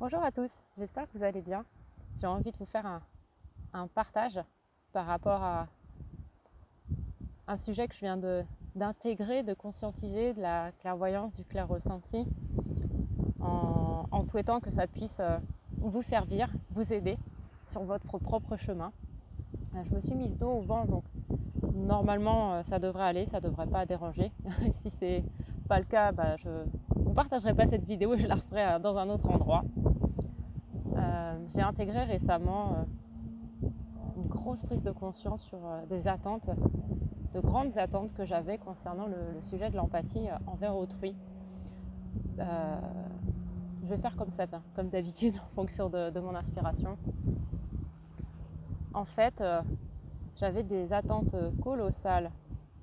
Bonjour à tous, j'espère que vous allez bien. J'ai envie de vous faire un partage par rapport à un sujet que je viens d'intégrer, de conscientiser, de la clairvoyance, du clair ressenti, en souhaitant que ça puisse vous servir, vous aider sur votre propre chemin. Je me suis mise dos au vent, donc normalement ça devrait aller, ça ne devrait pas déranger. Si c'est pas le cas, je ne vous partagerai pas cette vidéo et je la referai dans un autre endroit. J'ai intégré récemment une grosse prise de conscience sur des attentes, de grandes attentes que j'avais concernant le sujet de l'empathie envers autrui. Je vais faire comme ça, comme d'habitude, en fonction de mon inspiration. En fait, j'avais des attentes colossales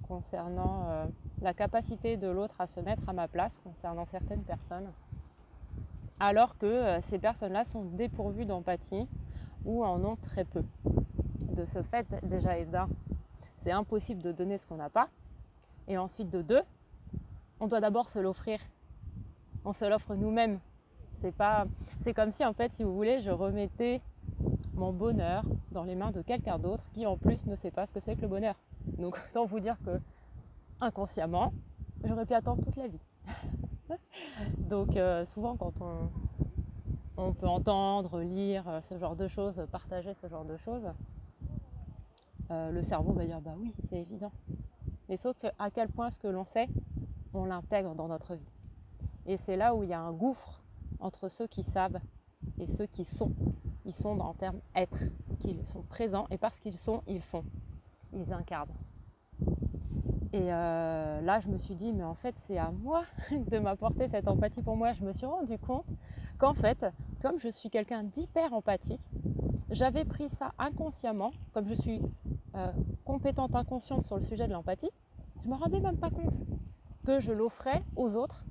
concernant la capacité de l'autre à se mettre à ma place concernant certaines personnes, alors que ces personnes-là sont dépourvues d'empathie ou en ont très peu. De ce fait, déjà et d'un, c'est impossible de donner ce qu'on n'a pas. Et ensuite de deux, on doit d'abord se l'offrir. On se l'offre nous-mêmes. C'est comme si, en fait, si vous voulez, je remettais mon bonheur dans les mains de quelqu'un d'autre qui, en plus, ne sait pas ce que c'est que le bonheur. Donc, autant vous dire que, inconsciemment, j'aurais pu attendre toute la vie. Donc, souvent, quand on peut entendre, lire ce genre de choses, partager ce genre de choses, le cerveau va dire bah oui, c'est évident. Mais sauf à quel point ce que l'on sait, on l'intègre dans notre vie. Et c'est là où il y a un gouffre entre ceux qui savent et ceux qui sont. Ils sont dans le terme être, qu'ils sont présents et parce qu'ils sont, ils font. Ils incarnent. Et là, je me suis dit, mais en fait, c'est à moi de m'apporter cette empathie pour moi. Je me suis rendu compte qu'en fait, comme je suis quelqu'un d'hyper empathique, j'avais pris ça inconsciemment, comme je suis compétente inconsciente sur le sujet de l'empathie, je ne me rendais même pas compte que je l'offrais aux autres,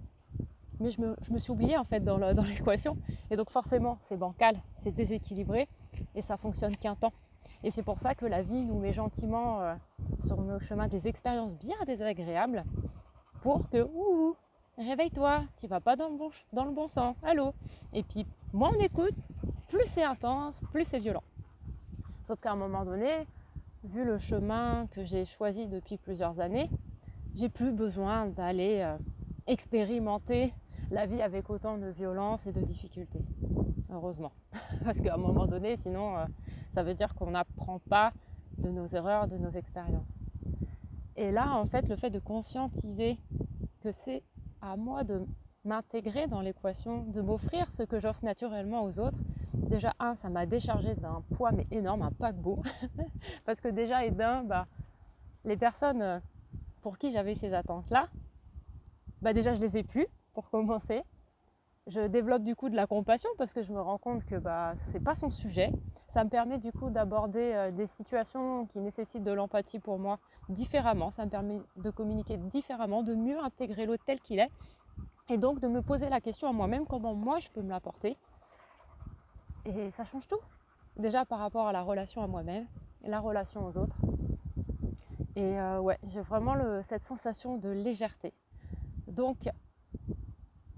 mais je me suis oubliée en fait dans l'équation. Et donc forcément, c'est bancal, c'est déséquilibré et ça fonctionne qu'un temps. Et c'est pour ça que la vie nous met gentiment sur nos chemins des expériences bien désagréables pour que, réveille-toi, tu vas pas dans le bon sens, allô. Et puis, moins on écoute, plus c'est intense, plus c'est violent. Sauf qu'à un moment donné, vu le chemin que j'ai choisi depuis plusieurs années, j'ai plus besoin d'aller expérimenter la vie avec autant de violence et de difficultés. Heureusement. Parce qu'à un moment donné, sinon, ça veut dire qu'on n'apprend pas de nos erreurs, de nos expériences. Et là, en fait, le fait de conscientiser que c'est à moi de m'intégrer dans l'équation, de m'offrir ce que j'offre naturellement aux autres, déjà, ça m'a déchargé d'un poids mais énorme, un paquebot. Parce que déjà, les personnes pour qui j'avais ces attentes-là, déjà, je les ai plus, pour commencer. Je développe du coup de la compassion parce que je me rends compte que c'est pas son sujet. Ça me permet du coup d'aborder des situations qui nécessitent de l'empathie pour moi différemment. Ça me permet de communiquer différemment, de mieux intégrer l'autre tel qu'il est. Et donc de me poser la question à moi-même comment moi je peux me l'apporter. Et ça change tout. Déjà par rapport à la relation à moi-même et la relation aux autres. Et j'ai vraiment cette sensation de légèreté. Donc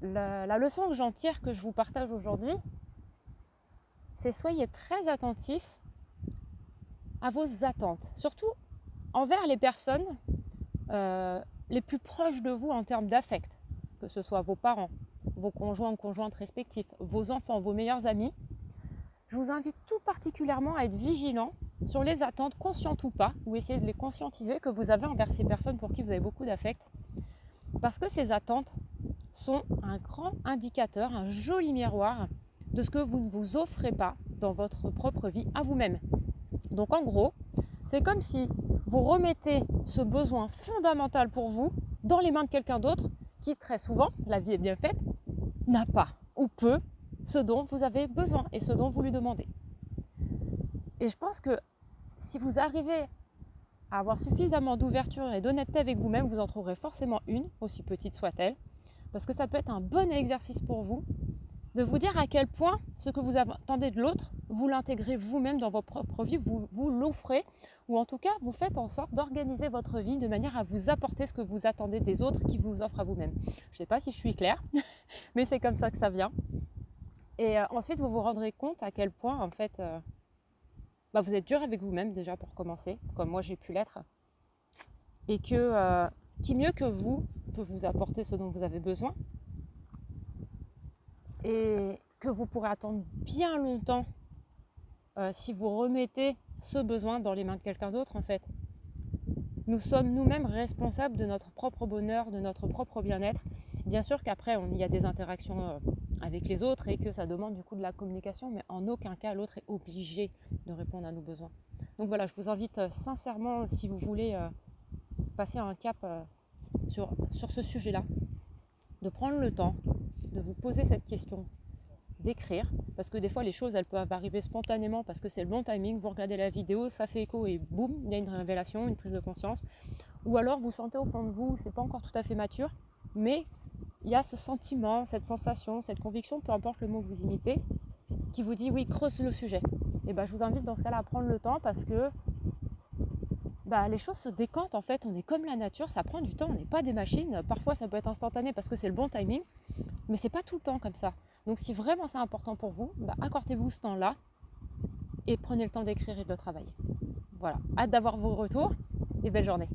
la leçon que j'en tire, que je vous partage aujourd'hui, c'est soyez très attentifs à vos attentes, surtout envers les personnes les plus proches de vous en termes d'affect, que ce soit vos parents, vos conjoints ou conjointes respectifs, vos enfants, vos meilleurs amis. Je vous invite tout particulièrement à être vigilant sur les attentes, conscientes ou pas, ou essayer de les conscientiser que vous avez envers ces personnes pour qui vous avez beaucoup d'affect, parce que ces attentes sont un grand indicateur, un joli miroir de ce que vous ne vous offrez pas dans votre propre vie à vous-même. Donc en gros, c'est comme si vous remettez ce besoin fondamental pour vous dans les mains de quelqu'un d'autre qui très souvent, la vie est bien faite, n'a pas ou peu ce dont vous avez besoin et ce dont vous lui demandez. Et je pense que si vous arrivez à avoir suffisamment d'ouverture et d'honnêteté avec vous-même, vous en trouverez forcément une, aussi petite soit-elle, parce que ça peut être un bon exercice pour vous de vous dire à quel point ce que vous attendez de l'autre, vous l'intégrez vous-même dans votre propre vie, vous l'offrez, ou en tout cas, vous faites en sorte d'organiser votre vie de manière à vous apporter ce que vous attendez des autres qui vous offrent à vous-même. Je ne sais pas si je suis claire, mais c'est comme ça que ça vient. Et ensuite, vous vous rendrez compte à quel point, en fait, vous êtes dur avec vous-même déjà pour commencer, comme moi j'ai pu l'être, et que qui mieux que vous peut vous apporter ce dont vous avez besoin, et que vous pourrez attendre bien longtemps si vous remettez ce besoin dans les mains de quelqu'un d'autre, en fait. Nous sommes nous-mêmes responsables de notre propre bonheur, de notre propre bien-être. Bien sûr qu'après, il y a des interactions avec les autres et que ça demande du coup de la communication, mais en aucun cas l'autre est obligé de répondre à nos besoins. Donc voilà, je vous invite sincèrement, si vous voulez passer un cap sur ce sujet-là, de prendre le temps de vous poser cette question, d'écrire, parce que des fois les choses elles peuvent arriver spontanément parce que c'est le bon timing, vous regardez la vidéo, ça fait écho et boum, il y a une révélation, une prise de conscience, ou alors vous sentez au fond de vous, c'est pas encore tout à fait mature, mais il y a ce sentiment, cette sensation, cette conviction, peu importe le mot que vous imitez, qui vous dit oui, creuse le sujet. Et je vous invite dans ce cas-là à prendre le temps parce que les choses se décantent en fait, on est comme la nature, ça prend du temps, on n'est pas des machines, parfois ça peut être instantané parce que c'est le bon timing, mais c'est pas tout le temps comme ça. Donc si vraiment c'est important pour vous, accordez-vous ce temps-là et prenez le temps d'écrire et de le travailler. Voilà, hâte d'avoir vos retours et belle journée.